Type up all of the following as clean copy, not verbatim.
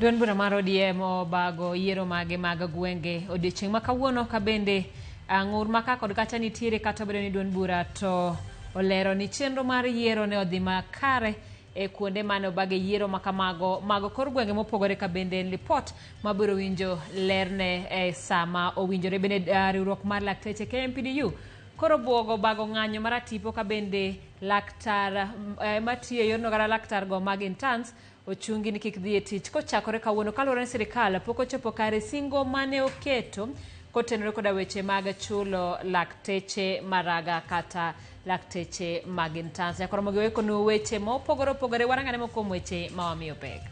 Duond bura mar ODM obago yiero mage mag gwenge odiochieng' ma kawuono ka bende ng'ur maka kod kacha nitiere kata bedo ni duond bura to olero ni chenro mar yiero ne odhi makare e kuonde mane obage yiero makamago mago kor gwenge mopogore ka bende lipot mabiro winjo lerne e sama owinjore. Bende riwruok mar lakteche KMPDU koro buogo bago ng'anyo maratipo ka bende laktar matiyo yorno gara laktar go mag interns ochungi ni kik dhi e tich kochakore kawuono kaluwore ni sirikal pok ochopo kare singo mane oketo kotenore koda weche mag chulo lakteche maraga kata lakteche mag interns. Nyakoro giweko no weche mopogore opogore warangane moko kuom weche ma wamiyo pek.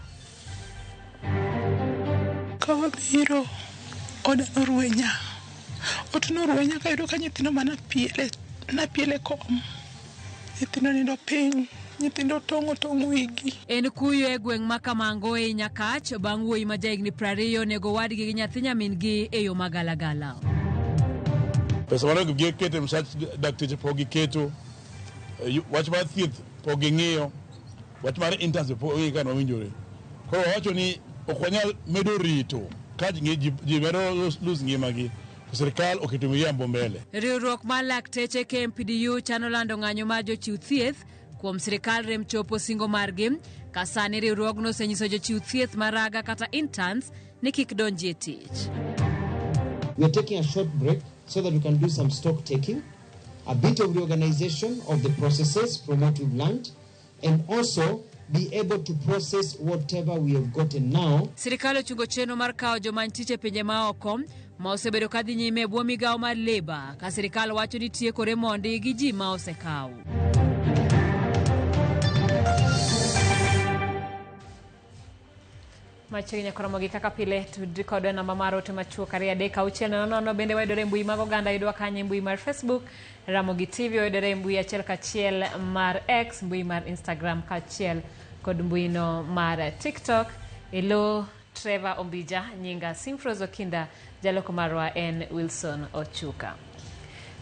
Kawabiro odano Rwenya otuno Rwenya kayudo ka nyithindo mana piele kom nyithindo nindo piny nyithindo tong' wigi. En kuyo e gweng' ma Kamango e Nyakach bang' wuoyi ma jahigni 20 nego wadgi gi nyathi nyamin-gi e yo magalagala. Pesa mano gi keto msach dakteche pok giketo wach mar thieth pok ging'iyo wach mar interns pok gikano winjore. Koro wacho ni ok wanyal medo rito ka ji medo lose ngimagi. Sirikal oketo miriambo mbele. Riwruok mar lakteche KMPDU chano lando ng'anyo mar jochiw thieth kuom sirikal rem chopo singo margi ka sani riwruogno osenyiso jochiw thieth maraga kata interns ni kik donji e tich. We are taking a short break so that we can do some stock taking, a bit of reorganization of the processes from what we've learned, and also be able to process whatever we have gotten now. Sirikal ochungo chenro mar kawo joma ntiche pinje maoko ma osebedo kadhi nyime e bwo migawo mar Labour ka sirikal wacho ni tiekore mondi gi ji ma osekaw. Machiegni koromo gi kaka pile tudri kod namba mar ote machuok 3 bende wayudore mbui mag oganda yudwa kanye mbui mar Facebook Ramogi TV wayudore mbui achiel kachiel mar X mbui mar Instagram kachiel kod mbui no mar TikTok. Elo Trevor Ombija nyinga Simfrozo Kinda jaloko marwa en Wilson Ochuka.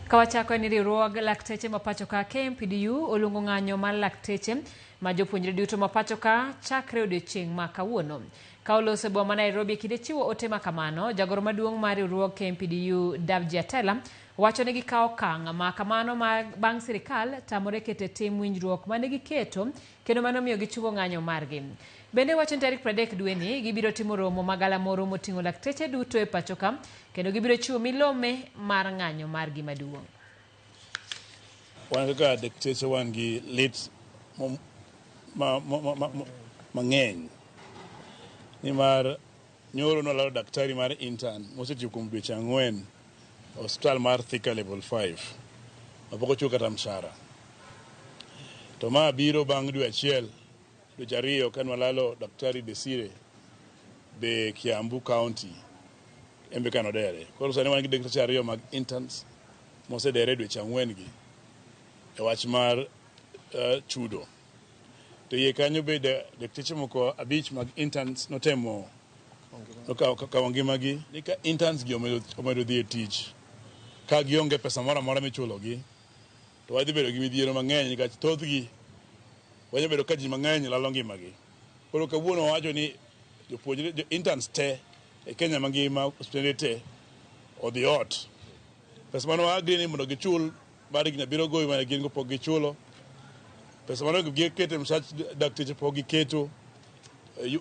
Kawachako ni riwruog lakteche mapacho ka KMPDU olungo ng'anyo mar lakteche ma jopuonjre duto mapacho ka chakre odiochieng' ma kawuono. Kaolose boma ma Nairobi kinde chiwo ote makamano, jagoro maduong' mar riwruog KMPDU Davji Atela wacho ni gikawo okang' makamano bang' sirikal tamore kete tim winjruok mane giketo kendo mano miyo gichungo ng'anyo margi. Bende wacho ni tarik 30 dwe ni gibiro timo romo magala moro moting'o lakteche duto e pacho ka kendo gibiro chiwo milome mar ng'anyo margi maduong'. Wan kaka dakteche wan gi lit mang'eny nimar nyoro nolalo daktari mar intern mosetiyo kuom dweche 4 hospital mar Thika level 5 mapok ochulo kata mshahara. To ma biro bang' dwe achiel dweche 2 ka nolalo daktari Desire be Kiambu County embe kanodere. Koro sani wan gi dakteche 2 mag interns mosedere dweche 4 gi e wach mar chudo. To iye kanyo be dakteche moko 5 mag interns notemo kawo ngimagi ni ka interns gi omedo dhi e tich ka gionge pesa moro amora michulogi to wadhi bedo gi midhiero mang'eny nikech thothgi wanyalo bedo ka ji mang'eny lalo ngimagi. Koro kawuono wacho ni jopuonjre interns te e Kenya mangima osiptende te odhi ot. Pesa mano agri ni mondo gichul bari gina biro goyi mane gin go pok gichulo. Pesa mano gi keto msach dakteche pok giketo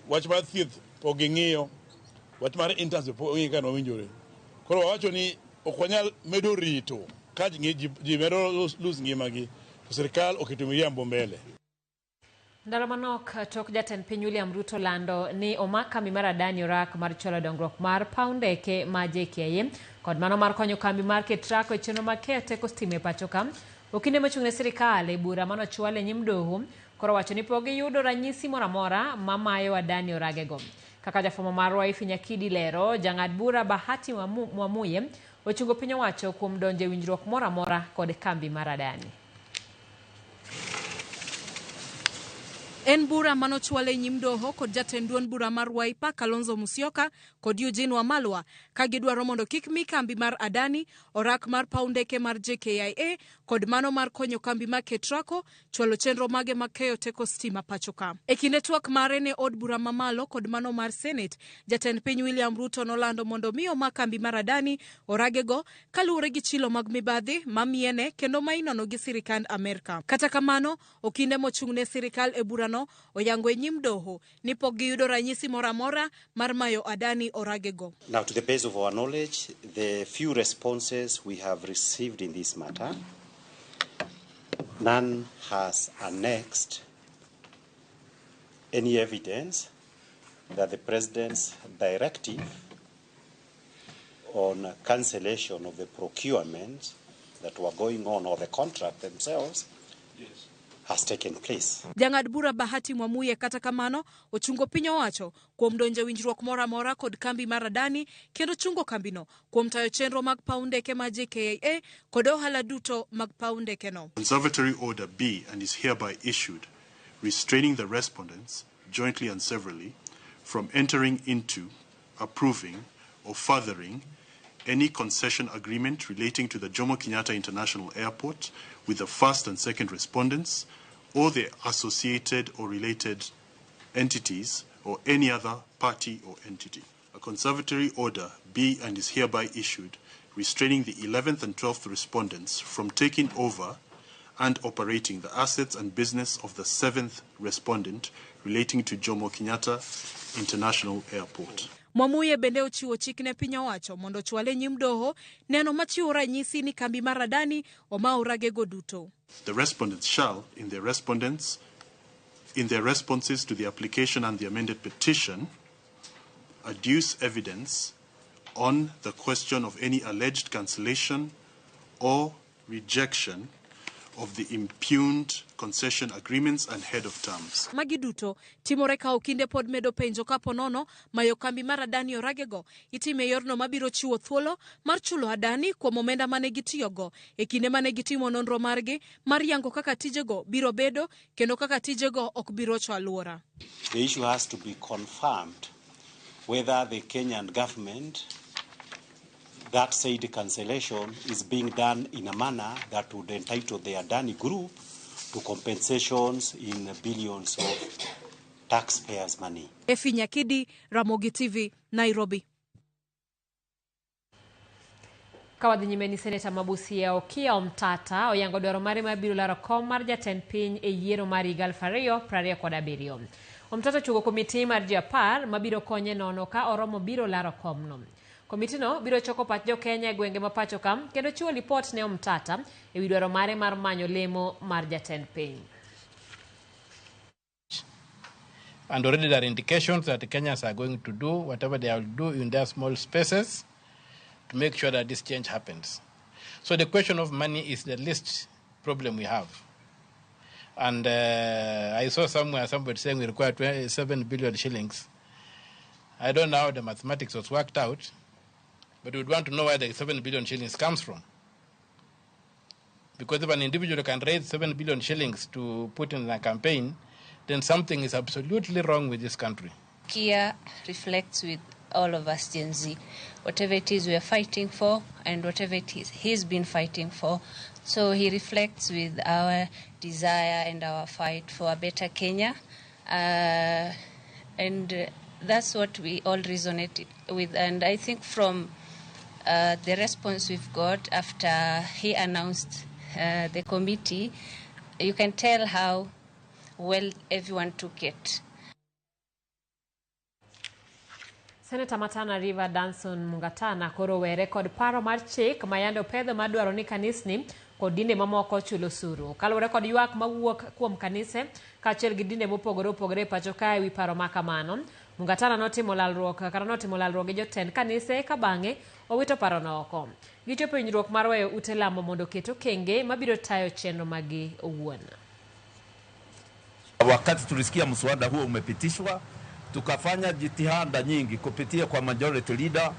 wach mar thieth pok ging'iyo wach mar interns pok gikano winjore. Koro wacho ni ok wanyal medo rito ka ji medo lose ngimagi. Sirikal oketo miriambo mbele. Ndalo manok tok jatend piny William Ruto lando ni omaka mi mar Adani orak mar cholo dongruok mar paundeke ma JKIA kod mano mar konyo kambi mar Ketraco e chenro mar teko stima e pacho ka. Okinde mochung'ne sirikal e bura manochwal e nyim doho koro wacho ni pok giyudo ranyisi moro amora mamayo Adani oragego. Kaka jafwambo marwa Ifi Nyakidi lero, jang'ad bura Bahati Mwamuye ochungo piny owacho kuom donjo e winjruok moro amora kod kambi mar Adani. En bura manochwale nyim doho kod jatend duond bura mar Wiper Kalonzo Musyoka kod Eugene Wamalwa ka gidwaro mondo kik mi kambi mar Adani, orak mar paw ndeke mar JKIA kod mano mar konyo kambi mar Ketraco chwalo chenro mage mag keyo teko stima pachoka. E kinde twak mare ne od bura mamalo kod mano mar Senate, jatend piny William Ruto nolando mondo miyo ma kambi mar Adani oragego kaluwore gi chilo mag mibadhi mamiene kendo mainono gi sirikand Amerika. Kata kamano, okinde mochung'ne sirikal e burano oyango e nyim doho ni pok giyudo ranyisi moro amora mar mayo Adani oragego. Now, to the best of our knowledge, the few responses we have received in this matter, none has annexed any evidence that the President's directive on cancellation of the procurement that were going on, or the contract themselves, has taken place. Jang'ad bura Bahati Mwamuye kata kamano ochungo piny owacho kuom donjo winjruok moro amora kod kambi mar Adani kendo chungo kambino kuom tayo chenro mag paw ndeke mar JKIA kod ohala duto mag paw ndeke no. Conservatory Order B and is hereby issued, restraining the respondents, jointly and severally, from entering into, approving, or furthering any concession agreement relating to the Jomo Kenyatta International Airport with the first and second respondents or their associated or related entities or any other party or entity. A conservatory order be and is hereby issued, restraining the 11th and 12th respondents from taking over and operating the assets and business of the 7th respondent relating to Jomo Kenyatta International Airport. Mwamuye bende ochiwo chik ne piny owacho mondo chwale nyim doho neno machiwo ranyisi ni kambi mar Adani oma oragego duto. The respondents shall, in their responses to the application and the amended petition, adduce evidence on the question of any alleged cancellation or rejection of the impugned concession agreements and head of terms. Magi duto timore ka okinde pod medo penjo kapo nono mayo kambi mar Adani oragego itime yorno mabiro chiwo thuolo mar chulo Adani kuom omenda mane gitiyogo e kinde mane gitimo nonro margi mar yango kaka tijego biro bedo kendo kaka tijego ok biro cho aluora. The issue has to be confirmed whether the Kenyan government that said cancellation is being done in a manner that would entitle the Adani Group to compensations in billions of taxpayers' money. Efi Nyakidi, Ramogi TV, Nairobi. Kawadhi nyime ni Seneta Mabusia Okia Omtata oyango dwaro mare mabiro laro kom mar jatend piny e yiero mar higa 2027. Omtata chugo komiti mar ji 10 mabiro konye nono ka oromo biro laro komno. Komiti no biro choko pach jo Kenya e gwenge ma pacho kam kendo chiwo lipot ne Omtata e wi dwaro mare mar manyo lemo mar jatend piny. And already there are indications that the Kenyans are going to do whatever they will do in their small spaces to make sure that this change happens. So the question of money is the least problem we have. And I saw somewhere somebody saying we require 27 billion shillings. I don't know how the mathematics was worked out, but we'd want to know where the 7 billion shillings comes from. Because if an individual can raise 7 billion shillings to put in a campaign, then something is absolutely wrong with this country. Kia reflects with all of us Gen Z, whatever it is we are fighting for and whatever it is he's been fighting for. So he reflects with our desire and our fight for a better Kenya. And that's what we all resonate with. And I think from the response we've got after he announced the committee, you can tell how well everyone took it. Senator Matana River Danson Mungatana koro were kod paro mar chik mayando pedho madwaro ni kanisni kod dinde mamoko chulo osuru. Kaluwore kod ywak mawuok kuom kanise kaachiel gi dinde mopogore opogore pacho kae wi paro makamano, Mungatana notimo lalruok gi jotend kanise ka bang'e owito parono oko. Gichopo winjruok mar weyo ute lamo mondo keto kenge mabiro tayo chenro magi owuon. Wakati tulisikia mswada huo umepitishwa, tukafanya jitihada nyingi kupitia kwa majority leader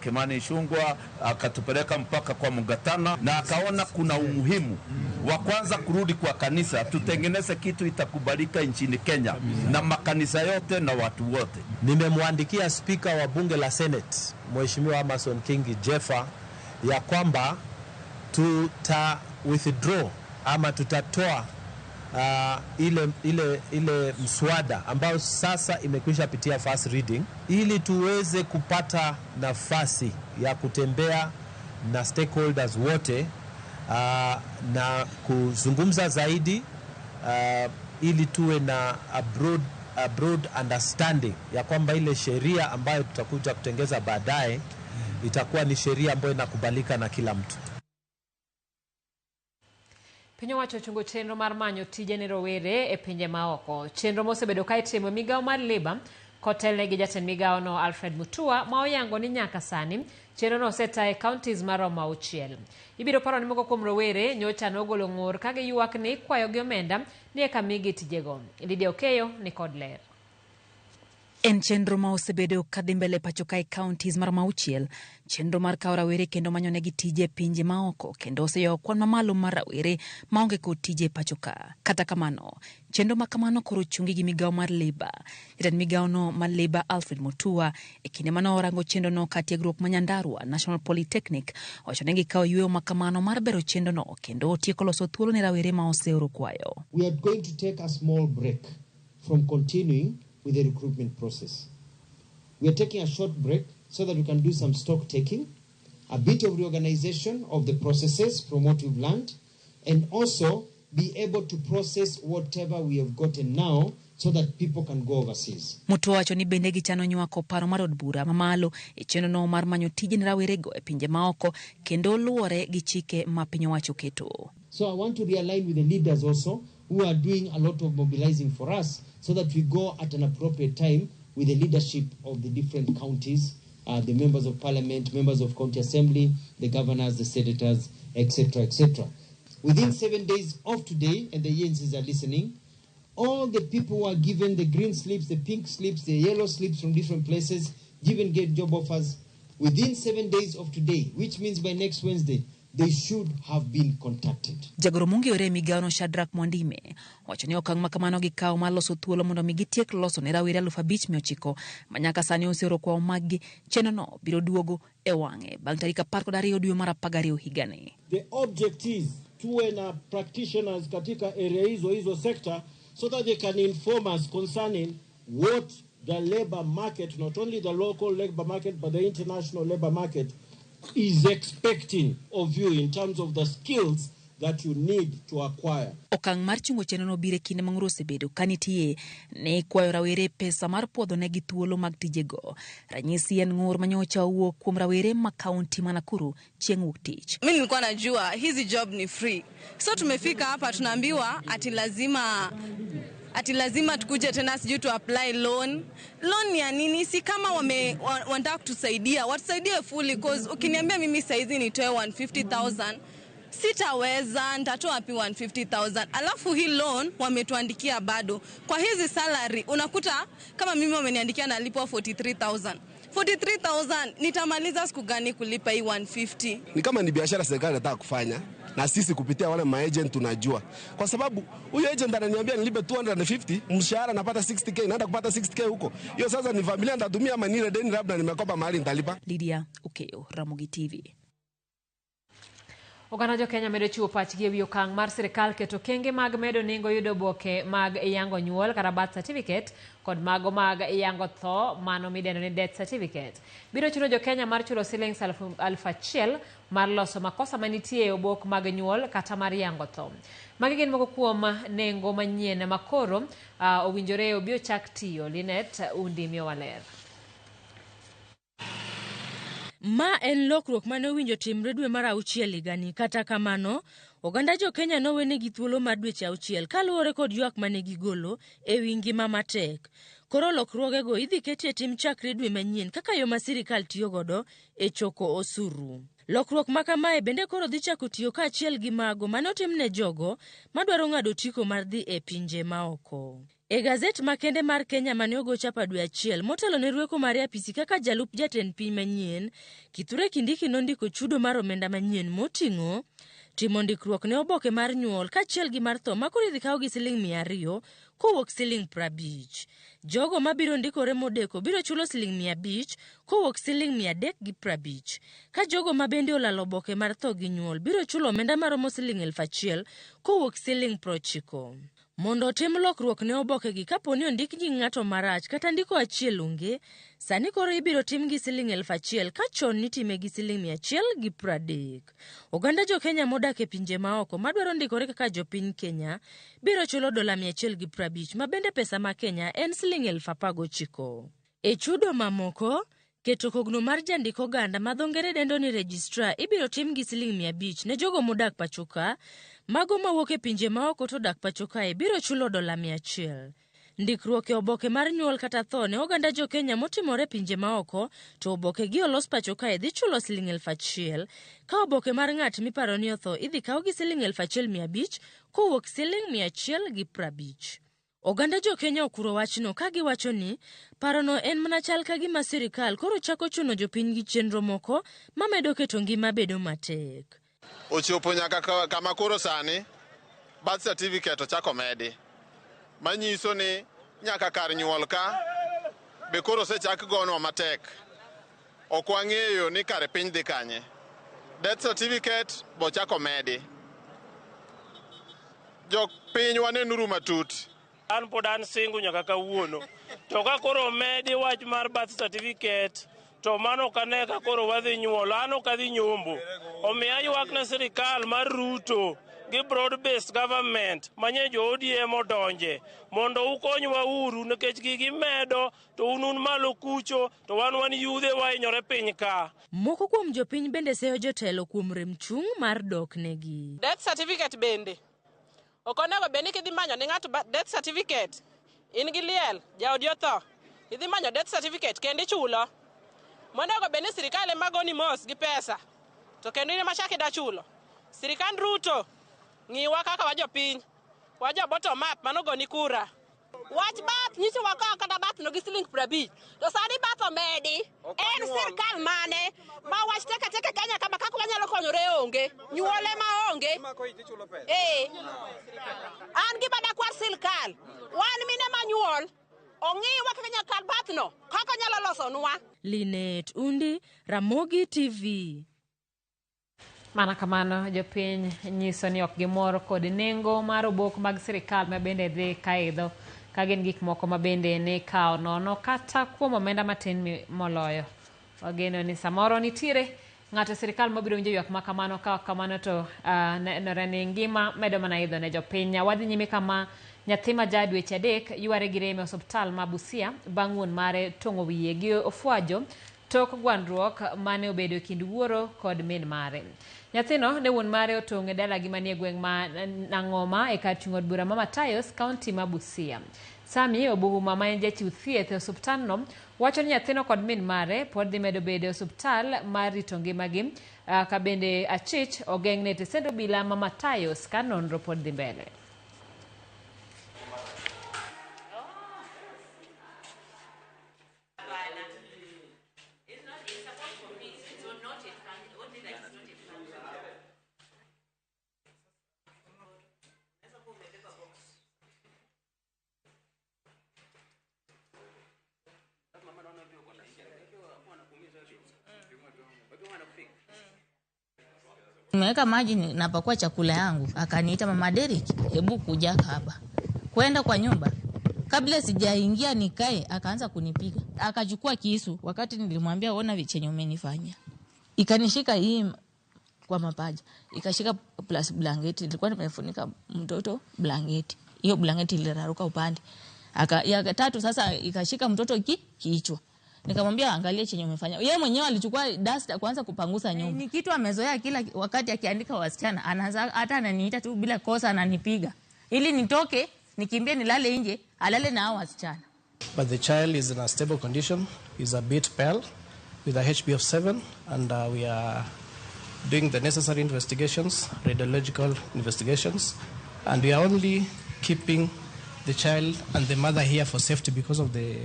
Kimani Ichung'wah akatupeleka mpaka kwa Mugatana, na akaona kuna umuhimu wa kwanza kurudi kwa kanisa, tutengeneze kitu itakubalika nchini Kenya na makanisa yote na watu wote. Nimemwandikia spika wa bunge la Senate Mheshimiwa Amason Kingi Jeffa ya kwamba tuta withdraw ama tutatoa ile mswada ambao sasa imekwisha pitia first reading, ili tuweze kupata nafasi ya kutembea na stakeholders wote na kuzungumza zaidi, ili tuwe na a broad understanding ya kwamba ile sheria ambayo tutakuja kutengeza baadaye itakuwa ni sheria ambayo inakubalika na kila mtu. Piny owacho chungo chenro mar manyo tije ne rowere e pinje maoko. Chenro mosebedo ka itimo migawo mar Labour kotelne gi jatend migawo no Alfred Mutua, ma oyango ni nyaka sani chenro no osetayo e counties maromo 6. Ibiro paro ni moko kuom rowere nyocha nogolo ng'ur ka giywak ni kwayo gi omenda ni eka migi tijego. Lydia Okeyo ni kod ler. En chenro ma osebedo kadhi mbele pacho kae counties mar 6, chenro mar kawo rawere kendo manyonegi tije pinje maoko, kendo oseyo kwan mamalo mar rawere maonge kod tije pacho ka. Kata kamano, chenro ma kamano koro chungi gi migawo mar Labour. Jatend migawo no mar Labour Alfred Mutua e kinde mano orango chenro no ka tiegruok ma Nyandarua National Polytechnic owacho ne gikawo yueyo ma kamano mar bero chenro no kendo tieko loso thuolo ne rawere ma oseoro kwayo. We are going to take a small break from continuing with the recruitment process. We are taking a short break so that we can do some stock taking, a bit of reorganization of the processes from what we've learned, and also be able to process whatever we have gotten now so that people can go overseas. Mutua wacho ni bende gichano nywako paro mar od bura mamalo e chenro no mar manyo tije ne rawerego e pinje maoko kendo luore gi chike ma piny owacho keto. So I want to realign with the leaders also who are doing a lot of mobilizing for us so that we go at an appropriate time with the leadership of the different counties, the members of parliament, members of county assembly, the governors, the senators, etc., etc. Within 7 days of today, and the ENCs are listening, all the people who are given the green slips, the pink slips, the yellow slips from different places, given get job offers, within 7 days of today, which means by next Wednesday, they should have been contacted. Jagoro mungi ore migawo no Shadrack Mwandime wacho ni okang' ma kamano gikawo mar loso thuolo mondo mi gitiek loso ne rawere 5,900 manyaka sani oseoro kwayo maggi. Chenro no biro duogo e wang'e bang' tarik 12 dwe mar 12 higani. The object is tuwe na practitioners katika area hizo sector so that they can inform us concerning what the labor market, not only the local labor market but the international labor market, is expecting of you in terms of the skills that you need to acquire. Okang' mar chungo chenro no bire kinde mang'uro osebedo kanitie ne kwayo rawere pesa mar puodho ne gi thuolo mag tijego. Ranyisi en ng'ur manyocha owuok kuom rawere ma kaunti ma Nakuru chieng' wuok tich. Mimi nilikuwa najua hizi job ni free. So tumefika hapa tunaambiwa ati lazima tukuje tena sijui to apply loan. Loan ya nini? Si kama wanataka kutusaidia, watusaidie fully, because ukiniambia mimi saizi nitoe 150,000 sitaweza, nitatoa wapi 150,000? Alafu hii loan wametuandikia bado. Kwa hizi salary unakuta kama mimi wameniandikia nalipwa 43,000 nitamaliza siku gani kulipa hii 150? Ni kama ni biashara serikali inataka kufanya na sisi kupitia wale maagent tunajua. Kwa sababu huyo agent ananiambia nilipe 250, mshahara napata 60k, naenda kupata 60k huko. Hiyo sasa ni familia nitatumia ama nile deni labda nimekopa mahali nitalipa. Lydia Okeyo, Ramogi TV. Oganda jo Kenya medo chiwo pachgi e wi okang' mar sirkal keto kenge mag medo nengo yudo oboke mag yango nyuol kata birth certificate kod mago mag yango tho mano midendo ni death certificate. Biro chuno jo Kenya mar chulo shillings 1,000 mar loso makosa manitie e obok mag nyuol kata mar yango tho. Magi gin moko kuom nengo manyien makoro owinjore obio chak tiyo. Linet Undimio Waler. Ma en lokruok mane owinjo timre dwe mar 6 higani. Kata kamano, oganda jo Kenya nowenegi thuolo mar dweche 6 kaluwore kod ywak mane gigolo e wi ngima matek. Koro lokruogego idhi ketie tim chakre dwe manyien kaka yo ma sirkal tiyo godo e choko osuru. Lokruok ma kamae bende koro dhi chako tiyo kaachiel gi mago mane otimne jogo madwaro ng'ado otiko mar dhi e pinje maoko. E gazet makende mar Kenya mane ogochapa dwe achiel motelo ne rweko mar apisi kaka jalup jatend piny manyien, Kithure Kindiki nondiko chudo mar omenda manyien moting'o timo ndikruok ne oboke mar nyuol kaachiel gi mar tho makoro idhi kaw gi siling 200 kowuok siling 50. Jogo mabiro ndikore modeko biro chulo siling 500 kowuok siling 350. Ka jogo mabende olalo oboke mar tho gi nyuol biro chulo omenda maromo siling 1,000 kowuok siling 90. Mondo otim lokruok ne oboke gi kaponi ondik gi ng'ato marach kata ndiko achiel onge, sani koro ibiro tim gi siling 1,000 ka chon nitime gi siling 130. Oganda jo Kenya modak e pinje maoko madwaro ndikore kaka jopiny Kenya biro chulo dola 150 ma bende pesa ma Kenya en siling 19,000. E chudo mamoko, keto kogno mar jandiko oganda ma dho ngere dendo ni registrar ibiro tim gi siling 500 ne jogo modak pachoka. Mago mawuok e pinje maoko to dak pachoka biro chulo dola 100. Ndikruok e oboke mar nyuol kata tho ne oganda jo Kenya motimore pinje maoko to oboke gi olos pachoka dhi chulo siling 1,000. Ka oboke mar ng'at miparo ni otho idhi kaw gi siling 1,500 kowuok siling 150. Oganda jo Kenya okuro wachno ka giwacho ni parono en mana chal ka gima sirikal koro chako chuno jopiny gi chenro moko mamedo keto ngima bedo matek. Ochopo nyaka kama koro sani birth certificate ochako medi, manyiso ni nyaka kar nyuol ka be koro sechak gono matek. Ok wang'eyo ni kare piny dhi kanye. Death certificate bo chako medi. Jok piny wanenuru matut. An pod an singu nyaka kawuono. To ka koro medi wach mar birth certificate to mano kane ka koro wadhi nyuol, an ok adhi nyombo. Omiyo aywak ne sirikal mar Ruto gi broad based government manye jo ODM odonje mondo ukonywa uru nikech gigi medo to unun malo kucho to wan yudhe wainyore piny ka. Moko kuom jopiny bende seyo jotelo kuom rem chung mar dok negi. Death certificate bende okonego beni kidhi manyo ni ng'ato death certificate in gi liel jaodi otho idhi manyo death certificate kendo ichulo. Monego beni sirikal magoni mos gi pesa to kendo in machaki da chulo. Sirikand Ruto ng'iwa kaka wajopiny wajo bottom up manogoni kura. Wach bath nyiso wako kata bath no gi siling 50 to sani bath omedi en sirikal mane ma wach teke Kenya kama kaka wanyalo konyore onge nyuole ma onge an gi bada kwar sirikal wan mine manyuol ong'iwa kaka nyakal bath no kaka nyalo loso nwa. Linet Undi, Ramogi TV. Mana kamano jopiny nyiso ni ok gimor kod nengo mar obok mag sirikal ma bende dhi kaidho ka gin gik moko ma bende ne kawo nono kata kuom omenda matin moloyo. Wageno ni samoro nitiere ng'ato sirikal mabiro winjo ywak ma kamano ka kamano to nenore ni ngima medo mana idho ne jopiny. Wadhi nyime kama nyathi ma ja dweche 3 yware gi rem e osiptal ma Busia bang' wuon mare tong'o wiye gi ofuajo tok gwandruok mane obedo e kind wuoro kod min mare. Nyathino ne wuon mare otong'e dalagi manie gweng' ma Nang'oma e kar chung' od bura ma Matayos, kaunti ma Busia. Sami Obuhuma ma en jachiw thieth e osiptalno wacho ni nyathino kod min mare pod dhi medo bedo e osiptal mar rito ngimagi ka bende achich ogeng'ne tesend obila ma Matayos ka nonro pod dhi mbele. Nimeweka maji napakua chakula yangu, akaniita Mama Derek, hebu kuja hapa. Kwenda kwa nyumba. Kabla sijaingia nikae, akaanza kunipiga. Akachukua kisu wakati nilimwambia ona vichenye umenifanya. Ikanishika hii kwa mapaja. Ikashika plus blanketi, nilikuwa nimefunika mtoto blanketi. Hiyo blanketi iliraruka upande. Ya tatu sasa ikashika mtoto kichwa. Nikamwambia angalia chenye umefanya. Yeye mwenyewe alichukua duster kuanza kupangusa nyumba. Ni kitu amezoea kila wakati akiandika wasichana, anaanza hata ananiita tu bila kosa ananipiga. Ili nitoke, nikimbie nilale nje, alale na hao wasichana. But the child is in a stable condition. He's a bit pale with a HB of 7 and we are doing the necessary investigations, radiological investigations, and we are only keeping the child and the mother here for safety because of the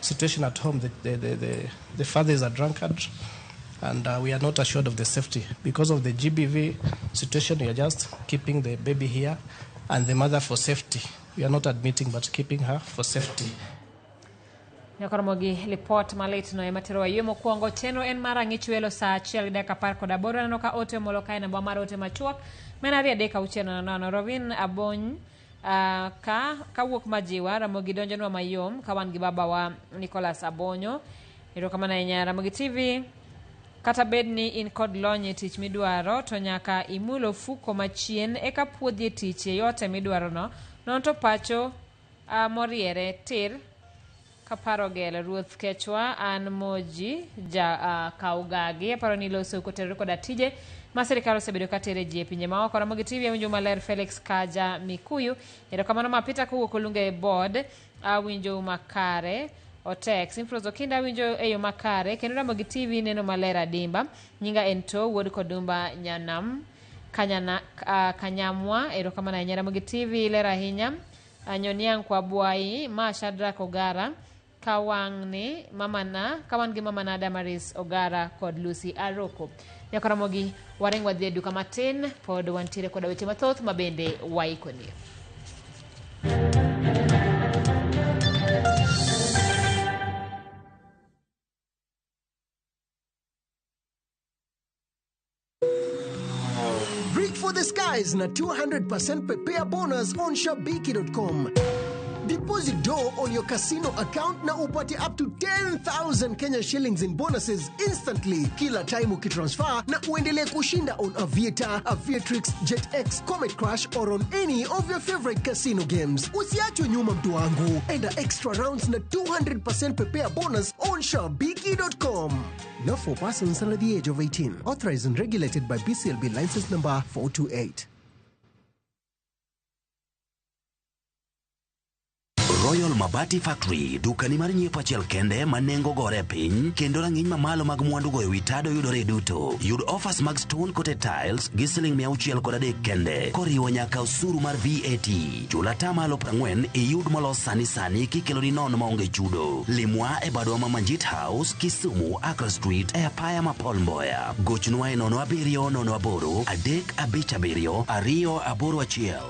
situation at home. The father is a drunkard, and we are not assured of the safety. Because of the GBV situation, we are just keeping the baby here and the mother for safety. We are not admitting, but keeping her for safety. Nyakoromogi report malit no ematero ayemo kuongo teno en marangi chuelo sa chiel deka par koda boro no ka ote molokai na bomar ote machuok menaria deka ucheno no Rovin Abony ka wuok majiwa Ramogi donjo no mayom kawan gi baba wa Nicholas Abonyo ero kama na nya Ramogi TV kata bedni in kod lonye tich midwaro to nyaka imulo fuko machien eka puodhi tich yote midwaro no to pacho moriere tir kaparo gele ruoth kechwa an moji ja kaugagi paro ni loso kotero koda tije maserikalo sebedo katere ji e pinje maoko. Ramogi TV winjo maler Felix Kaja Mikuyu ero kamano mapita kuwuok Olunge board winjo makare Otex Infrozo Kinda winjo eyo makare kendo Ramogi TV neno maler adimba nyinga ento wuod Kodumba Nyanam Kanyamwa ero kamano nyara Ramogi TV lera hinya anyoniang kwa buai ma Shadrack Ogara Kawang gi mamana Damaris Ogara kod Lucy Aroko. Nyakaramogi warengwa dhie duka matin pod wantire koda weche mathoth mabende waikonie. Reach for the skies na 200% prepare bonus on shabiki.com. Deposit dough on your casino account na upate up to 10,000 Kenya shillings in bonuses instantly kila time ukitransfer na uendelee kushinda on Aviator, Aviatrix, JetX, Comet Crash or on any of your favorite casino games. Usiachwe nyuma mtu wangu. Enda extra rounds na 200% prepare bonus on shabiki.com. Not for persons under the age of 18. Authorized and regulated by BCLB license number 428. Royal Mabati Factory, dukani mar nyiepo achiel kende manengo gore piny, kendo rang'iny mamalo mag mwandu go ewi tado yudore duto. Yud offers mag stone coated tiles gi siling 603 kende, koriwo nyaka osuru mar VAT. Chula tamalo 40 iyud molos sani kikelo ni nono maonge chudo. Limwa e badwa ma Manjit House, Kisumu, Accra Street, e apaya ma Paul Mboya. Gochnwa e 0708 357 281.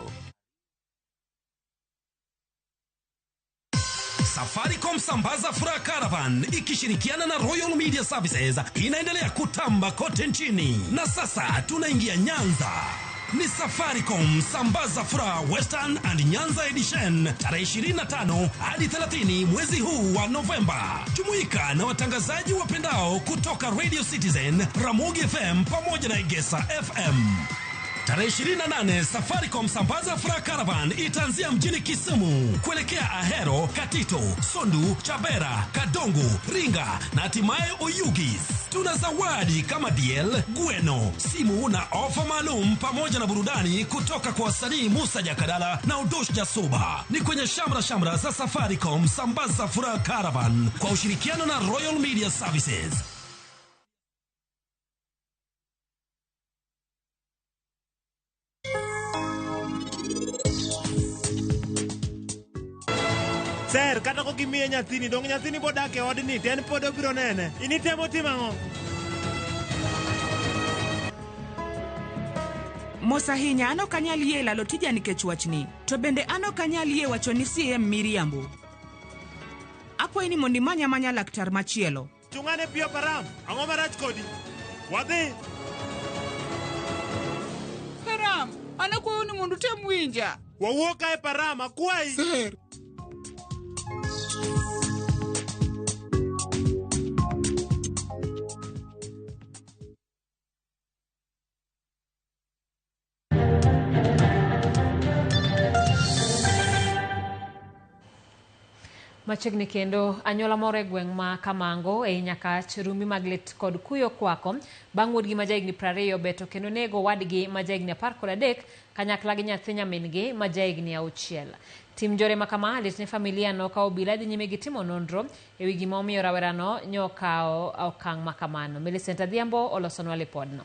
Safaricom Sambaza Furaha Caravan ikishirikiana na Royal Media Services inaendelea kutamba kote nchini. Na sasa tunaingia Nyanza. Ni Safaricom Sambaza Furaha Western and Nyanza Edition tarehe 25 hadi 30 mwezi huu wa Novemba. Jumuika na watangazaji wapendao kutoka Radio Citizen, Ramogi FM pamoja na Egesa FM. Tarehe 28 Safaricom Sambaza Furaha Caravan itaanzia mjini Kisumu kuelekea Ahero, Katito, Sondu, Chabera, Kadongo, Ringa na hatimaye Oyugis. Tuna zawadi kama DL, Gweno, simu na ofa maalum pamoja na burudani kutoka kwa wasanii Musa Jakadala na Udosh Jasuba. Ni kwenye shamra za Safaricom Sambaza Furaha Caravan kwa ushirikiano na Royal Media Services. Ser, kata ko gimiye nyathini, dong nyathini bodake odni, ten podo biro nene. Initemo timango. Mosahinya ano kanyal yie lalo tija nikech wachni. To bende ano kanyal yie wacho ni CM miriambo. Apo ini mondi manya laktar machielo. Chungane pio param, ang'o marach kodi? Wadhi. Param, ano kwa uni mundu tem winja. Wawuoka e param, akwai. Ser. Machiegni kendo anyola moro e gweng' ma Kamango e Nyakach rumbi mag lit kod kuyo kwako bang' wuodgi ma jahigni 20 beto kendo nego wadgi ma jahigni 13 kanyakla gi nyathi nyamin-gi ma jahigni 6. Tim jore ma kama lit ne familia no ka obila dhi nyime gi timo nonro e wi gima omiyo rawerano nyokawo okang' ma kamano. Millicent Adhiambo olosonwa lipodno.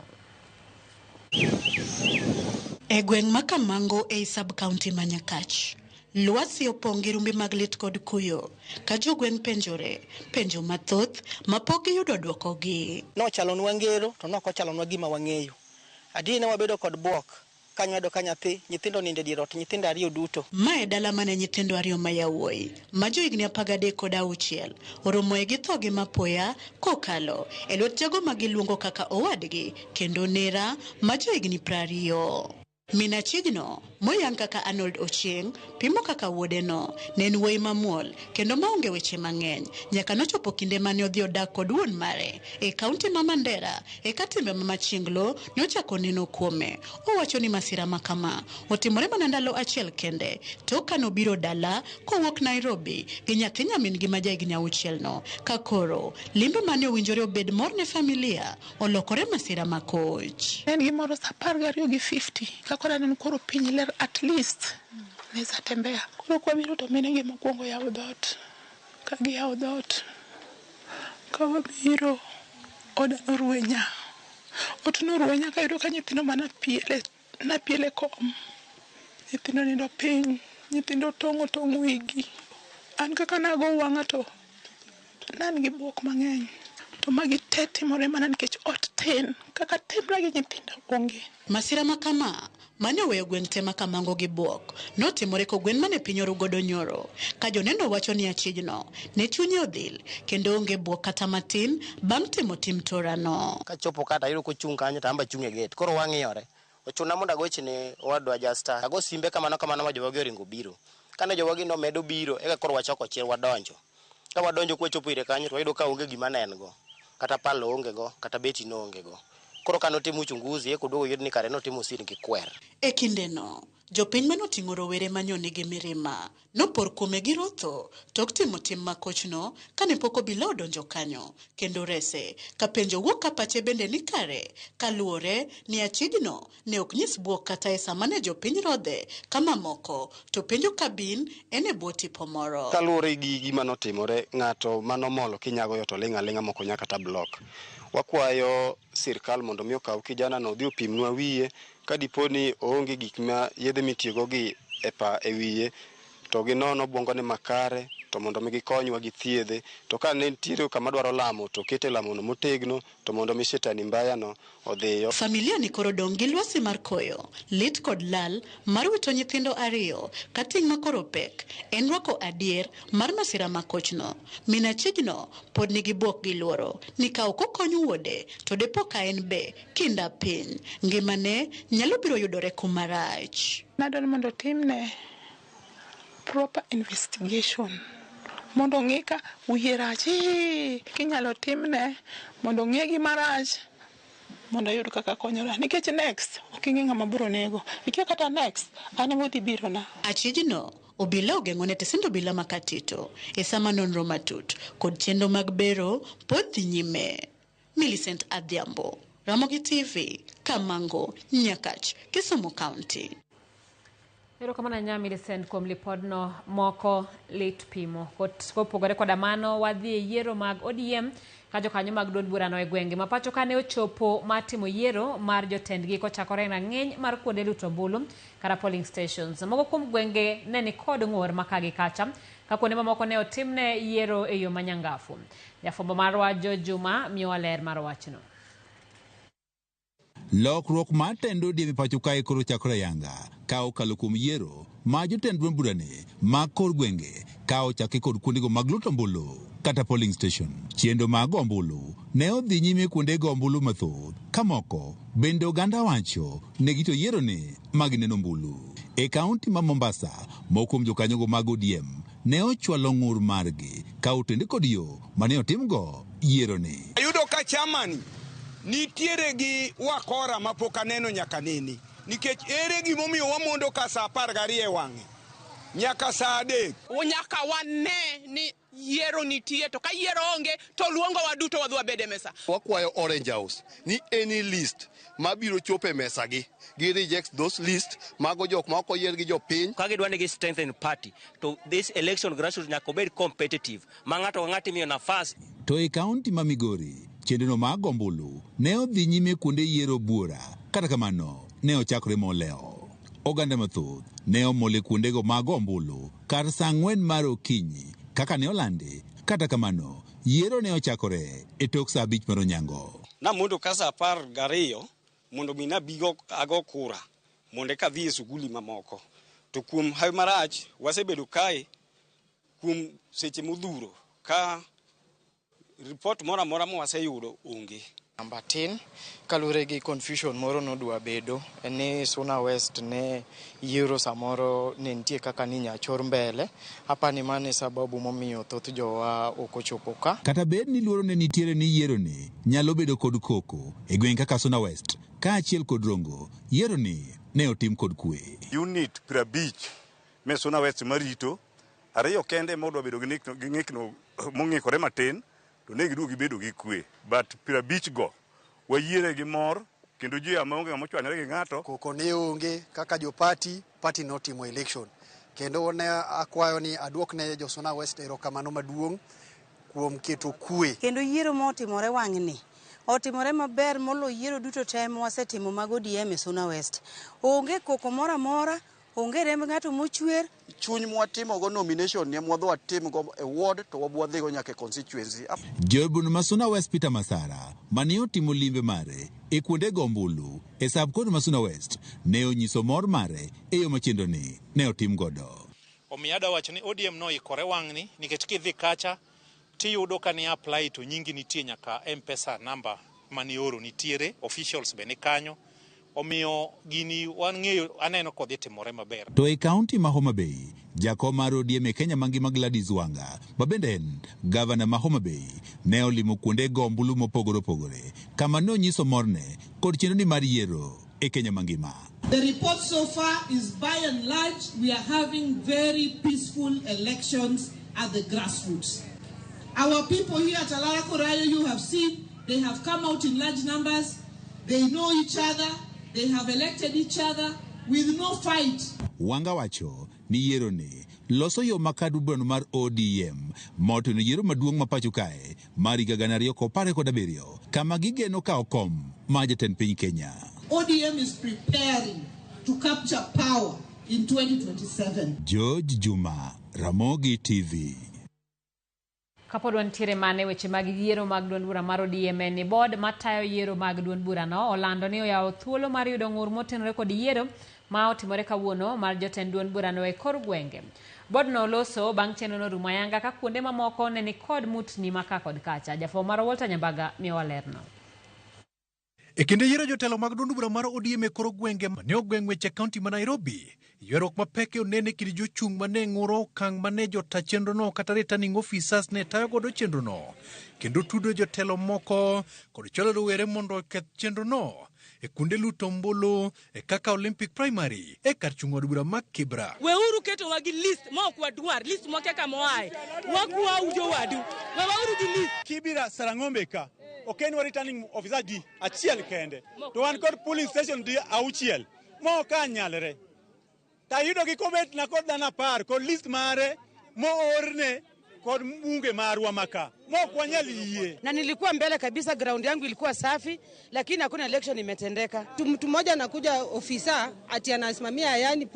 E gweng' ma Kamango e sub-county ma Nyakach, Lwasi opong' gi rumbi mag lit kod kuyo ka jogweng' penjore penjo mathoth mapok giyudo dwokogi. Nochalonwa ngero to nokochalonwa gima wang'eyo. Adier ne wabedo kod buok kanyado ka nyithindo ninde dier ot, nyithindo ariyo duto. Mae dala mane nyithindo ariyo ma yawuoyi ma johigni 13 kod 6 oromoe gi thogi mapoya kokalo e lwet jago ma giluongo kaka owadgi kendo nera ma johigni 20. Min achiegno moyang kaka Arnold Ochieng pimo kaka wuodeno ne en wuoyi mamuol kendo maonge weche mang'eny nyaka nochopo kinde mane odhi odak kod wuon mare e kaunti ma Mandera e katimbe ma machienglo nochako neno kuome. Owacho ni masira makama otimore mana ndalo achiel kende tok kane obiro dala kowuok Nairobi gi nyathi nyamin gi ma jahigni 6 no ka koro limbe mane owinjore obed mor ne familia olokore masira makoch. En gimoro sa 12:50 kakora nen koro piny ler at least neza tembea koro kwa biro to mine gi mokwongo yawo dhot ka giyawo dhot ka wabiro oda norwenya ot norwenya ka yudo ka nyithindo mana piele kom nyithindo nindo piny nyithindo tong' wigi an kaka nago wang'a to nan gi buok mang'eny to magi te timore mana nikech ot tin kaka timra gi nyithindo onge. Masira makama mane oweyo gweng' te makamango gi buok notimore ko gwen mane piny orugodo nyoro ka joneno wacho ni achiegno ne chunye odhil kendo onge buok kata matin bang' timo tim torano. Ka chopo kata ayudo kochung' kanyo to amba chung' e gate koro wang'iyore ochuna mondo agochne owadwa Justin ago simbe kamano ma jowagi oringo biro kane jowagi no medo biro eka koro wachoko chiel wadonjo ka wadonjo kwachopo ire kanyo to wayudo ka onge gima nengo kata palo onge go kata beti no onge go koro kano timo uchunguzi koduogo yud ni kare no timo siri gi kwer. E kindeno jopiny manoting'o rowere manyone gi mirima nopor kuome gi rotho tok timo tim makochno kane pok obila odonjo kanyo kendo rese ka penjo wuok ka pache bende ni kare kaluwore ni achiegno ne ok nyis buok kata e sama ne jopiny rodhe kama moko to penjo kabin en e bwo tipo moro. Kaluwore gi gima notimore ng'ato manomolo kinyago yo to ling'a moko nyaka ta block. Wakwayo sirkal mondo mi okaw kijana no dhi opimnwa wiye ka diponi oonge gik ma yedhe mitiyogo gi e wiye to gi nono obwongo ne makare to mondo mi gikonywa gi thiedhe to ka ne nitiere kama dwaro lamo to kete lamono motegno to mondo mi shetani mbaya no odhiyo. Familia ni koro dong' gi lwasi mar koyo lit kod lal mar wito nyithindo ariyo ka ting' ma koro pek en rwako adier mar masira makochno. Min achiegno pod nigi buok gi luoro ni ka ok okony wuode to depo ka en be kinda piny ngimane nyalo biro yudore kuma rach. Nadwaro mondo timne proper investigation mondo ng'e ka wiye rach kinyalo timne mondo ng'e gima rach mondo yud kaka konyora nikech next ok ing'e ng'ama biro nego ikia kata next an ema dhi biro na. Achiegno obila ogeng'o ne tesindo obila makatito e sama nonro matut kod chenro mag bero pod dhi nyime. Millicent Adhiambo, Ramogi TV, Kamango, Nyakach, Kisumu County. Erokamano nya Millicent kuom lipodno moko lit pimo. Kopogore koda mano wadhi e yiero mag ODM ka jokanyo mag duond burano e gwenge ma pacho kane ochopo matimo yiero mar jotendgi kochakore rang'eny mar kuonde luto ombulu kata polling stations. Moko kuom gwenge ne ni kod ng'ur makagi kacha ka kuonde mamoko ne otimne yiero e yo manyangafu. Jafwambo marwa Jo Juma miyowa ler mar wachno. Lokruok mar tend ODM pacho kae koro chakore yanga ka okalo kuom yiero ma jotend duond burane mag kor gwenge ka ochake kod kuondego mag luto ombulu kata polling station. Chiendo mag ombulu ne odhi nyime kuonde go ombulu mathoth ka moko bende oganda wacho ne gito yiero ne mag neno ombulu. E kaunti ma Mombasa moko kuom jokanyogo mag ODM ne ochwalo ng'ur margi ka otende kod yo mane otimgo yiero ne. Ayudo ka chamani nitiere gi wakora mapok aneno nyaka nini nikech ere gimomiyo wamondo ka saa 12 wang'e nyaka saa 3 nyaka wane ni yiero nitie to ka yiero onge to luongo waduto wadhi wabede mesa. Wakwayo Orange House ni any list mabiro chope mesa gi reject those list mago jok ma ok oyier gi jopiny ka gidwa ni gi strengthen party to this election grassroots nyaka bed competitive ma ng'ato miyo nafas. To e kaunti ma Migori chenro mag ombulu ne odhi nyime kuonde yiero buora kata kamano ne ochakore moleo. oganda mathoth ne omole kuondego mag ombulu kar saa 4 mar okinyi kaka ne olandi. Kata kamano, yiero ne ochakore e tok saa 5 mar onyango. Namondo ka saa 12 mondo mi nabigo ago kura mondo ka dhi e suguli mamoko. To kuom hayo marach wasebedo kae kuom seche modhuro ka report mora mora mo waseyudo onge. Namba tin kalure gi confusion moro nodwa bedo ni Suna West ne yiero samoro ne nitie kaka ni nyachor mbele hapa ni mane sababu momiyo thoth jowa okochopo ka. Kata bed ni luoro ne nitiere ni yiero ni nyalo bedo kod koko e gweng' kaka Suna West ka achiel kod Rongo, yiero ni ne otim kod kwe. Unit 50 me Suna West marito ariyo kende modwa bedo gi ng'ikno mong'ikore matin to ne giduogi bedo gi kwe, but 50 go wayiere gi mor kendo ji amaonge mochwanyore gi ng'ato. Koko ne onge kaka jo party notimo election kendo ne akwayo ni aduok ne jo Suna West erokamano maduong' kuom keto kwe. Kendo yiero motimore wang'ni otimore maber molo yiero duto temo wasetimo mag ODM e Suna West. Onge koko mora mora, onge remb ng'ato mochwer. Chuny mwatimo go nomination ne mwadho watim go e ward to wabwadhi go nyaka constituency. Jobun ma Suna West Peter Masara mane otimo limbe mare e kuonde gombulu e subkod ma Suna West ne onyiso mor mare e yo machendo ni ne otim godo. Omiada wacho ni ODM no ikore wang'ni nikech kidhi kacha tiyudo ka ni apply to nyingi nitie nyaka M-Pesa number mani oro nitiere, officials be ni kanyo. Omiyo gini wang'eyo aneno kodhi timore maber. To e kaunti ma Homa Bay, jakom mar ODM e Kenya mangima Gladys Wanga, mabende en gavana ma Homa Bay, ne olimo kuonde gombulu mopogore opogore, kama ne onyiso morne kod chenro ni mar yiero e Kenya mangima. The report so far is by and large we are having very peaceful elections at the grassroots. Our people here at Alara Korayo, you have seen, they have come out in large numbers, they know each other, they have elected each other with no fight. Wanga wacho ni yiero ni loso yo makadu bron mar ODM moto ni yiero maduong' ma pacho kae mar higa 2017 kama gigeno kao kom ma jatend piny Kenya. ODM is preparing to capture power in 2027. George Juma, Ramogi TV. Kapod wantiere mane weche mag yiero mag duond bura mar ODM ni board matayo yiero mag duond bura no olando ni oyawo thuolo mar yudo ng'ur motenore kod yiero ma otimore kawuono mar jotend duond bura no e kor gwenge. Board no loso bang' chenro no rumo ayanga ka kuonde mamoko ne ni kod mutni maka kod kacha. Jafo mar Walter Nyambaga miyo walerno. E kinde yiero jotelo mag duond bura mar ODM e kor gwenge ne ogweng' weche kaunti ma Nairobi, ywerok mapek onene kid jochung' mane ng'uro okang' mane jota chenro no kata returning officers ne tayo godo chenro no, kendo tudo jotelo moko kod cholo rowere mondo oketh chenro no e kunde luto ombulu e kaka Olympic Primary e kar chung' od bura mag Kibra. Weuru keto wagi list ma ok wadwar, list mokeka moaye wakwa ujo wadu weuru gi list. Kibra Sarang'ombe ka oken wa returning officer di achiel kende to wan kod polling station di auchiel mo ka nyalre tayudo gi comment na kod dana par kod list mare mo orne kod mbunge marwa maka mo kwa nyaliye. Na nilikuwa mbele kabisa, ground yangu ilikuwa safi, lakini hakuna election imetendeka. Mtu mmoja anakuja ofisa ati anasimamia yani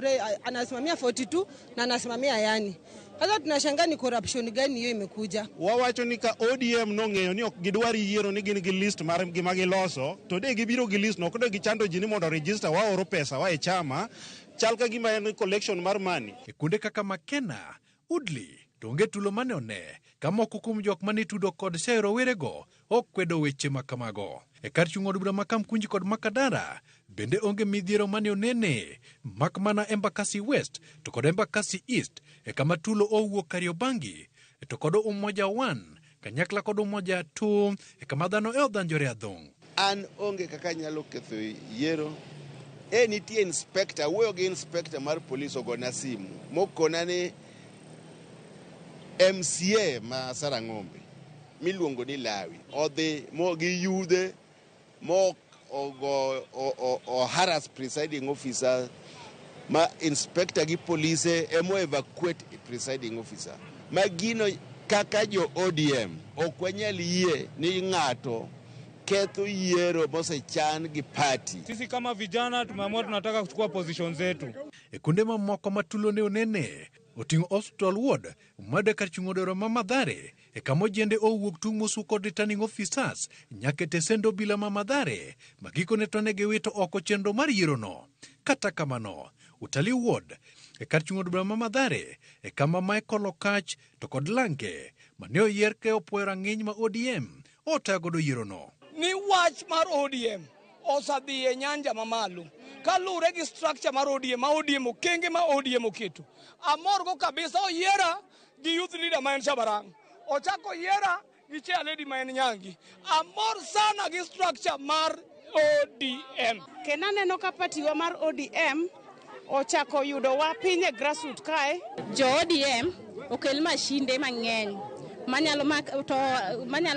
anasimamia 42 na anasimamia yani. Sasa tunashangaa ni corruption gani hiyo imekuja. Wawacho ni ka ODM nong'eyo ni ok gidwari yiero ni gin gi list mar gima giloso to de gibiro gi list no kod gichando ji ni mondo register wa oro pesa wa e chama chal ka gima en collection mar money. E kunde kaka Makena, Udli, donge tulo mane one kama kukum jok mane tudo kod sero werego ok kwedo weche makamago. E kar chung' od bura ma Kamkunji kod Makadara bende onge midhiero mane onene mak mana Embakasi West to kod Embakasi East e kama tulo owuok Kariobangi to kod Umoja 1 kanyakla kod Umoja 2 e kama dhano e odhanjore adhong'. An onge kaka nyalo ketho yiero nitie inspector wuoyo gi inspector mar police ogona simu mokona ni MCA ma Sarang'ombe miluongo ni Lawi odhi mo gi yudhe mo harass presiding officer ma inspector gi police emo evacuate presiding officer ma gino kaka jo ODM ok wanyal yie ni ng'ato ketho yiero mosechan gi party. Sisi kama vijana tumeamua tunataka kuchukua position zetu. E kuonde mamoko ma tulo ne onene oting'o Hospital Ward made kar chung'o dero ma Mathare e kama ojende owuok tung' mosu kod returning officers nyaka tesendo bila ma Mathare ma gikone to ne giwito oko chenro mar yierono. Kata kamano Utalii Ward e kar chung'o dero ma Mathare e kama Michael Okach to kod Lange mane oyier ke opuoyo rang'iny ma ODM otayo godo yierono. Ni wach mar ODM osadhi e nyanja mamalo kalure gi structure mar ODM ma ODM okenge ma ODM oketo. Amor go kabisa oyiera gi youth leader ma en Shabarang. Ochako oyiera gi chair lady ma en Nyangi. Amor sana gi structure mar ODM. Kena neno ka partiwa mar ODM ochako yudo wa pinye grassroots kae. Jo ODM okel mashinde mang'eny manyalo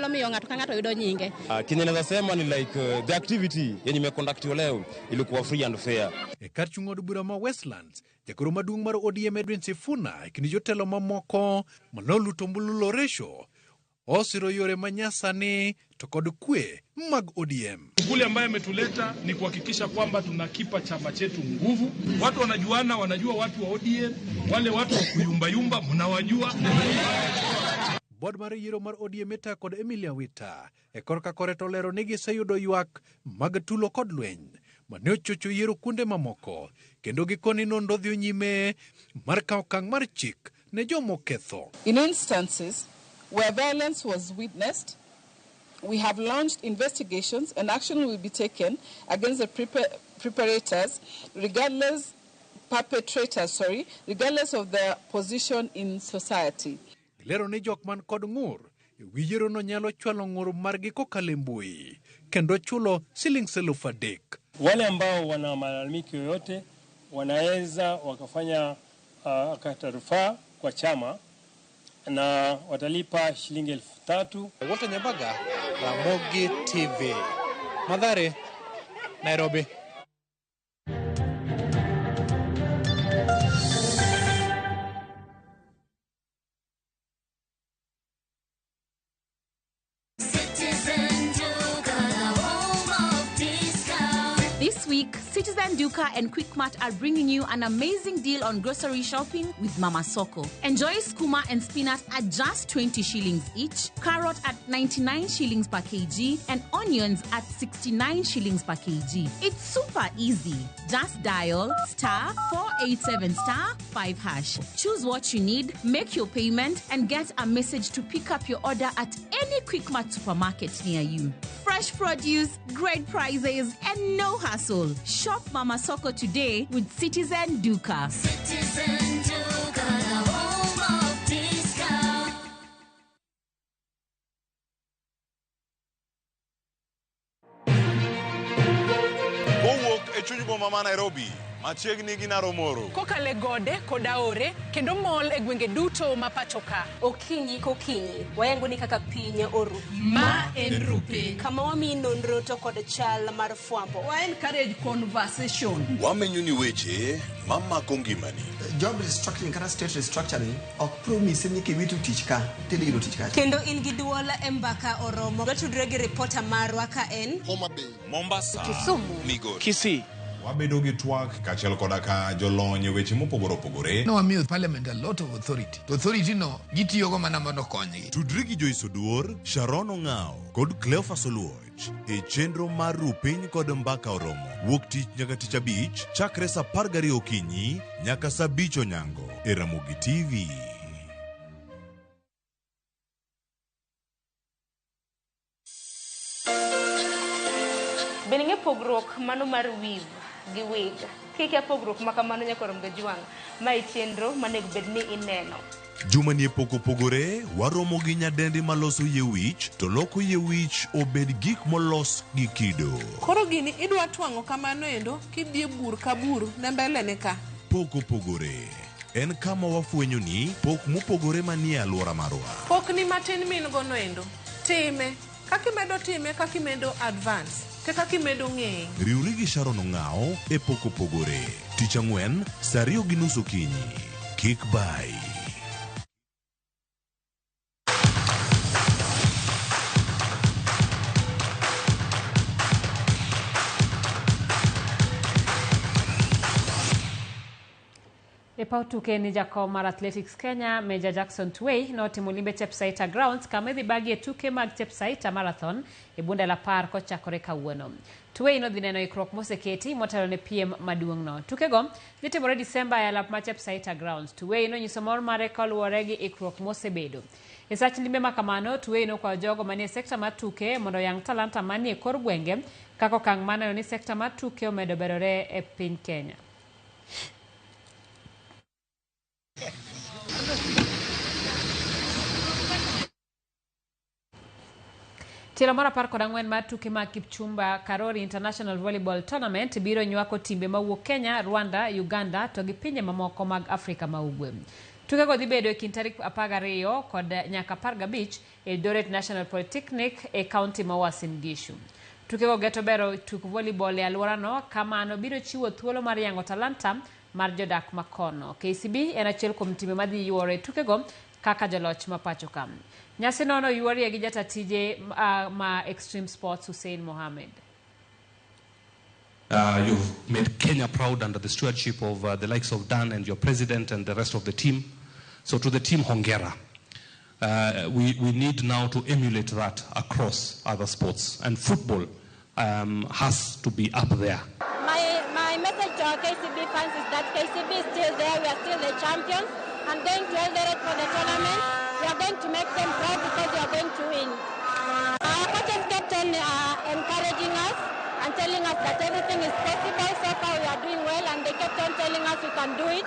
miyo ng'ato ka ng'ato yudo nyinge. Kile naweza sema ni like the activity yenye imeconductiwa leo ilikuwa free and fair. E kar chung'o od bura ma Westlands, jagoro maduong' mar ODM Edwin Sifuna e kinde jotelo mamoko manoluto mbululo resho osiro yore manyasani to kod kwe mag ODM. Shughuli ambayo imetuleta ni kuhakikisha kwamba tunakipa chama chetu nguvu. Watu wanajuana, wanajua watu wa ODM, wale watu wa kuyumbayumba mnawajua. Board mar yiero mar ODM eta kod Emilia Wita e korka koreto lero ni giseyudo ywak mag tulo kod lweny mane ochocho yiero kuonde mamoko kendo gikoni nonro dhi nyime mar kawo okang' mar chik ne jomoketho. In instances where violence was witnessed, we have launched investigations and action will be taken against the perpetrators regardless of their position in society. Lero ni jok man kod ng'ur wi yiero no nyalo chwalo ng'ur margi kokalo mbui kendo chulo $3,000. Wale ambao wana malalamiko yoyote wanaweza wakafanya kata rufaa kwa chama na watalipa shilingi 3,000. Walter Nyabaga, Ramogi TV, Mathare, Nairobi. This week, Citizen Duka and Quickmart are bringing you an amazing deal on grocery shopping with Mama Soko. Enjoy skuma and spinach at just 20 shillings each, carrot at 99 shillings per kg, and onions at 69 shillings per kg. It's super easy. Just dial *487*5#. Choose what you need, make your payment, and get a message to pick up your order at any Quickmart supermarket near you. Fresh produce, great prices, and no hassle. Shop Mama Soko today with Citizen Duka. Citizen Duka, the home of discount. Kowuok e chuny boma ma Nairobi, machiegni gi Naromoro. Kokale gode koda ore kendo mol e gwenge duto ma pachoka. Okinyi kokinyi wayango ni kaka piny oru. Ma en rupe. Kama wami nonro to kod chal mar fwambo. Wa encourage conversation. Wamenyo ni weche mamako ngimani. Job restructuring kata state restructuring ok promise ni kiwitu tich ka tidiro tich ka. Kendo in gi duol e mbaka oromo. Watudre gi reporter marwa ka en Homa Bay, Mombasa, Kisumu, Migori, Kisii. Wabedo gi twak kachiel koda ka jolony weche mopogore opogore. No wamiyo parliament a lot of authority. To authority no gitiyogo mana mondo konygi. Tudri gi Joyce Oduor, Sharon Ong'ao kod Cleophas Oluoch e chenro mar Rupiny kod Mbaka Oromo. Wuok tich nyaka tich abich chakre sa 12 okinyi nyaka sa 5 onyango e Ramogi TV. Beninge pogruok mano mar weave gi wig. Kike pogruok makamano nyakorom ga juang. Mai chenro manego bedni ineno. Juma ni poko pogore, waromo gi nyadendi maloso yie wich, to loko yie wich obed gik molos gi kido. Koro gini idwa twango kamano endo kidhie bur ka bur na mbele ne ka. Poko pogore. En kama wafwenyo ni pok mopogore manie alwora marwa. Pok ni matin min gono endo. Time. Kakimedo time, kakimedo advance. Kakimedo ng'eng. Riuri gi Sharon Ong'ao e poko pogore. Tich Ang'wen, saa 2:30 okinyi. Kik bai. pautuke ni jakom mar Athletics Kenya Major Jackson Tway notimo limbe Chepsaita Grounds kama dhi bagi e tuke mag Chepsaita Marathon e bunda la par kochakore kawuono. Tway no dhi neno ikruok moseketi motelo ne piem maduong' no. Tukego dhi timore Disemba e alap mar Chepsaita Grounds. Tway no nyiso mor mare kaluwore gi ikruok mosebedo. E sach limbe makamano, Tway no kwa jogo manie sekta mar tuke mondo yang talanta manie kor gwenge kako kang mana ni sekta mar tuke omedo bedore e piny Kenya. Tilo mara par kod ang'wen mar tuke mag Kipchumba Karori International Volleyball Tournament biro nywako timbe mawuok Kenya, Rwanda, Uganda to gi pinje mamoko mag Afrika ma ugwe. Tuke go dhi bedo e kind tarik 12 kod nyaka 15 e Eldoret National Polytechnic e kaunti ma Uasin Gishu. Tuke go geto bero tuk volleyball e alworano kamano biro chiwo thuolo mar yango talanta mar jodak makono. KCB en achiel kuom timbe madhi yuore tuke go kaka joloch ma pacho kam. Nyasi nono yuori gi jata tije ma Extreme Sports Hussein Mohammed. You've made Kenya proud under the stewardship of the likes of Dan and your president and the rest of the team. So to the team, hongera. We need now to emulate that across other sports. And football has to be up there. My message to our KCB fans is that KCB is still there. We are still the champions. And going to Eldoret for the tournament, we are going to make them proud because we are going to win. Our coaches kept on encouraging us and telling us that everything is possible. So far we are doing well, and they kept on telling us we can do it.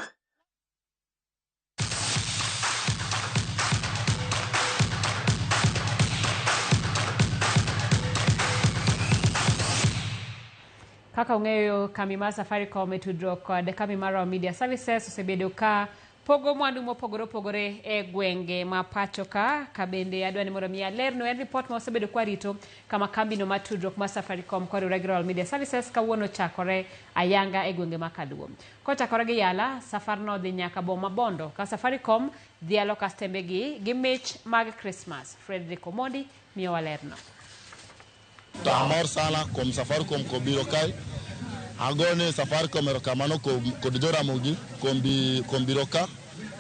Kaka ung'eyo kambi mar Safaricom tudruok kod kambi mar Media Services osebedo ka pogo mwandu mopogore opogore e gwenge ma pacho ka bende adwa ni mondo mi alerno en report ma osebedo kwa rito kama kambi no matudruok ma Safaricom kod Regular Media Services kawuono chakore ayanga e gwenge makaluo. Kochakore gi yala safar no dhi nyaka boma Bondo ka Safaricom dhi alo kastembe gi mich mag Christmas. Frederick Omondi miyo walerno. Amor sana kuom Safaricom ko biro kai. Agone Safaricom erokamano kod joramogi kuom biro ka.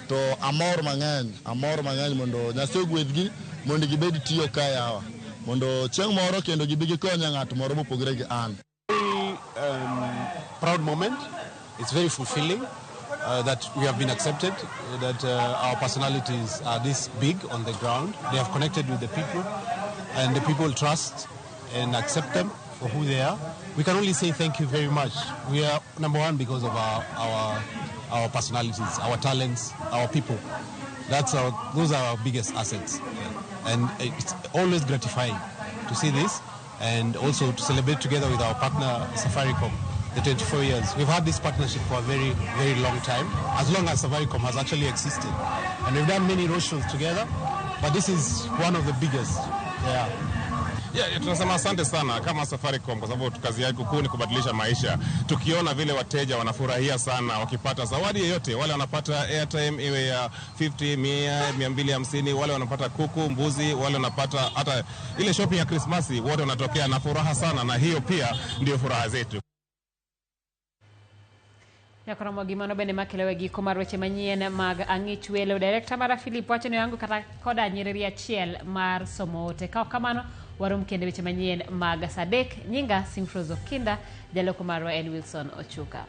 To amor mang'eny mondo Nyasaye gwedhgi mondo gibed tiyo ka yawa. Mondo chieng' moro kendo gibi gikonya ng'at moro mopogore gi an. Proud moment. It's very fulfilling that we have been accepted, that our personalities are this big on the ground. They have connected with the people and the people trust and accept them for who they are. We can only say thank you very much. We are number one because of our personalities, our talents, our people. Those are our biggest assets. And it's always gratifying to see this and also to celebrate together with our partner Safaricom the 24 years. We've had this partnership for a very, very long time, as long as Safaricom has actually existed. And we've done many roadshows together, but this is one of the biggest. Tunasema asante sana kama Safaricom kwa sababu kazi yako kuu ni kubadilisha maisha. Tukiona vile wateja wanafurahia sana wakipata zawadi yoyote, wale wanapata airtime iwe ya 50, 100, 250, wale wanapata kuku, mbuzi, wale wanapata hata ile shopping ya Christmas, wote wanatokea na furaha sana, na hiyo pia ndio furaha zetu. Yakoromo gimano bende makelewe giko mar weche manyien mag ang'ich welo. Director mar Philip wacho ni yangu kata koda nyiriri achiel mar somo ote. Kao kamano warum kende weche manyien mag Sadek. Nyinga Simfrozo Kinda, jaloko marwa en Wilson Ochuka.